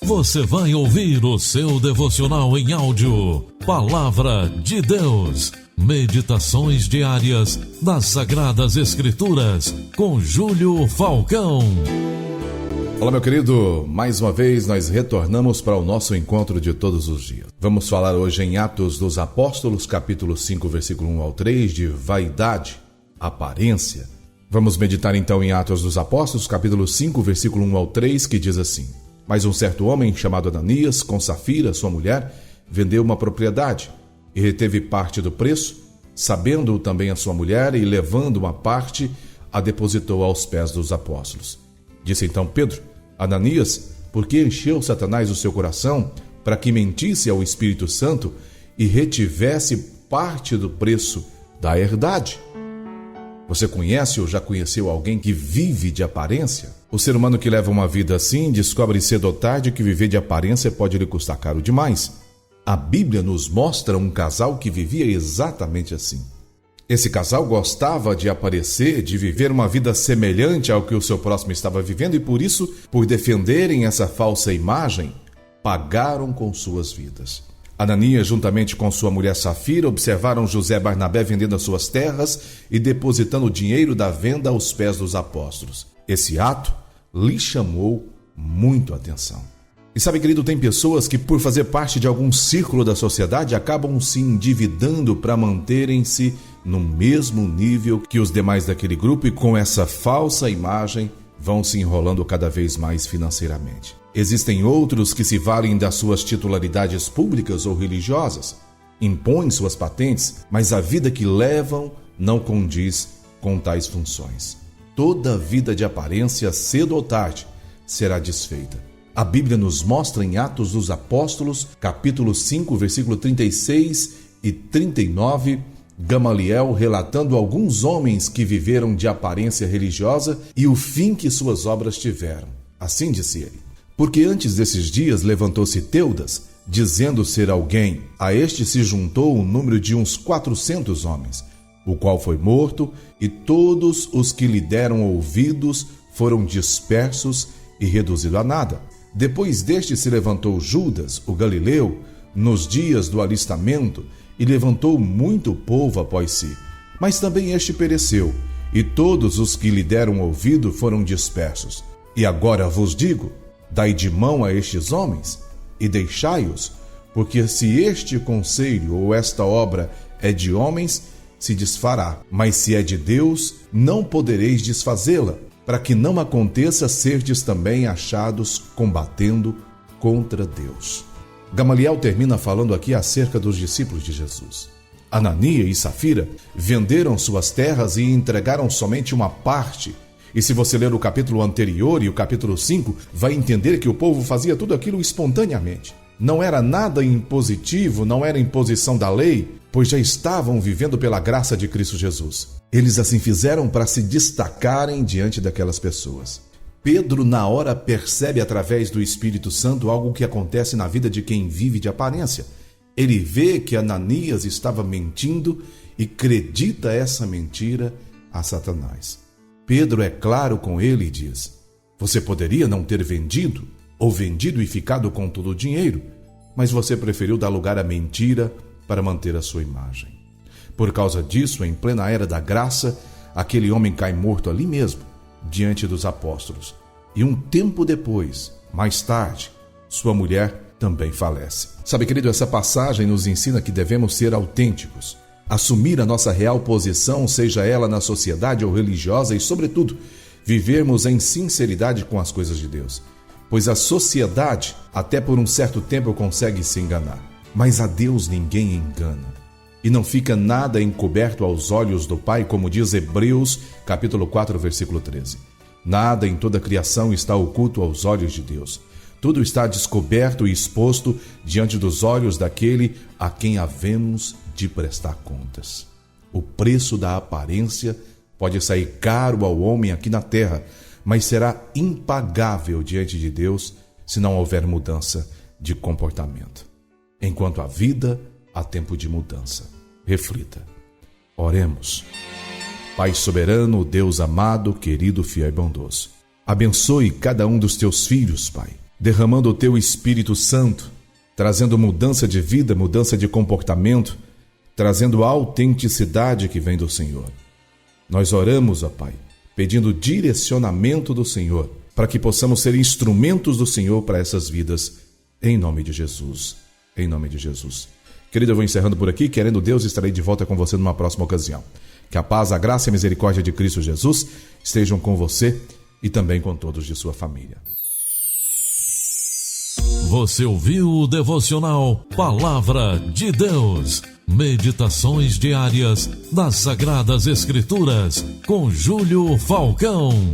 você vai ouvir o seu devocional em áudio, Palavra de Deus. Meditações diárias das Sagradas Escrituras, com Júlio Falcão. Olá, meu querido, mais uma vez nós retornamos para o nosso encontro de todos os dias. Vamos falar hoje em Atos dos Apóstolos, capítulo 5, versículo 1 ao 3, de vaidade, aparência. Vamos meditar então em Atos dos Apóstolos, capítulo 5, versículo 1 ao 3, que diz assim: Mas um certo homem chamado Ananias, com Safira, sua mulher, vendeu uma propriedade e reteve parte do preço, sabendo-o também a sua mulher, e levando uma parte, a depositou aos pés dos apóstolos. Disse então Pedro: Ananias, por que encheu Satanás o seu coração para que mentisse ao Espírito Santo e retivesse parte do preço da herdade? Você conhece ou já conheceu alguém que vive de aparência? O ser humano que leva uma vida assim descobre cedo ou tarde que viver de aparência pode lhe custar caro demais. A Bíblia nos mostra um casal que vivia exatamente assim. Esse casal gostava de aparecer, de viver uma vida semelhante ao que o seu próximo estava vivendo e por isso, por defenderem essa falsa imagem, pagaram com suas vidas. Ananias, juntamente com sua mulher Safira, observaram José Barnabé vendendo as suas terras e depositando o dinheiro da venda aos pés dos apóstolos. Esse ato lhe chamou muito a atenção. E sabe, querido, tem pessoas que, por fazer parte de algum círculo da sociedade, acabam se endividando para manterem-se no mesmo nível que os demais daquele grupo e com essa falsa imagem vão se enrolando cada vez mais financeiramente. Existem outros que se valem das suas titularidades públicas ou religiosas, impõem suas patentes, mas a vida que levam não condiz com tais funções. Toda vida de aparência, cedo ou tarde, será desfeita. A Bíblia nos mostra em Atos dos Apóstolos, capítulo 5, versículo 36 e 39, Gamaliel relatando alguns homens que viveram de aparência religiosa e o fim que suas obras tiveram. Assim disse ele: Porque antes desses dias levantou-se Teudas, dizendo ser alguém. A este se juntou um número de uns 400 homens, o qual foi morto, e todos os que lhe deram ouvidos foram dispersos e reduzidos a nada. Depois deste se levantou Judas, o Galileu, nos dias do alistamento, e levantou muito povo após si. Mas também este pereceu, e todos os que lhe deram ouvido foram dispersos. E agora vos digo: dai de mão a estes homens, e deixai-os, porque se este conselho ou esta obra é de homens, se desfará. Mas se é de Deus, não podereis desfazê-la, para que não aconteça serdes também achados combatendo contra Deus. Gamaliel termina falando aqui acerca dos discípulos de Jesus. Ananias e Safira venderam suas terras e entregaram somente uma parte. E se você ler o capítulo anterior e o capítulo 5, vai entender que o povo fazia tudo aquilo espontaneamente. Não era nada impositivo, não era imposição da lei, pois já estavam vivendo pela graça de Cristo Jesus. Eles assim fizeram para se destacarem diante daquelas pessoas. Pedro, na hora, percebe através do Espírito Santo algo que acontece na vida de quem vive de aparência. Ele vê que Ananias estava mentindo e acredita essa mentira a Satanás. Pedro é claro com ele e diz: Você poderia não ter vendido, ou vendido e ficado com todo o dinheiro, mas você preferiu dar lugar à mentira para manter a sua imagem. Por causa disso, em plena era da graça, aquele homem cai morto ali mesmo, diante dos apóstolos. E um tempo depois, mais tarde, sua mulher também falece. Sabe, querido, essa passagem nos ensina que devemos ser autênticos, assumir a nossa real posição, seja ela na sociedade ou religiosa, e, sobretudo, vivermos em sinceridade com as coisas de Deus. Pois a sociedade, até por um certo tempo, consegue se enganar. Mas a Deus ninguém engana. E não fica nada encoberto aos olhos do Pai, como diz Hebreus, capítulo 4, versículo 13. Nada em toda a criação está oculto aos olhos de Deus. Tudo está descoberto e exposto diante dos olhos daquele a quem havemos de prestar contas. O preço da aparência pode sair caro ao homem aqui na terra, mas será impagável diante de Deus se não houver mudança de comportamento. Enquanto há vida, há tempo de mudança. Reflita. Oremos. Pai soberano, Deus amado, querido, fiel e bondoso, abençoe cada um dos teus filhos, Pai. derramando o Teu Espírito Santo, trazendo mudança de vida, mudança de comportamento, trazendo a autenticidade que vem do Senhor. Nós oramos, ó Pai, pedindo direcionamento do Senhor, para que possamos ser instrumentos do Senhor para essas vidas, em nome de Jesus. Em nome de Jesus. Querido, eu vou encerrando por aqui, querendo Deus, estarei de volta com você numa próxima ocasião. Que a paz, a graça e a misericórdia de Cristo Jesus estejam com você e também com todos de sua família. Você ouviu o devocional Palavra de Deus. Meditações diárias das Sagradas Escrituras com Júlio Falcão.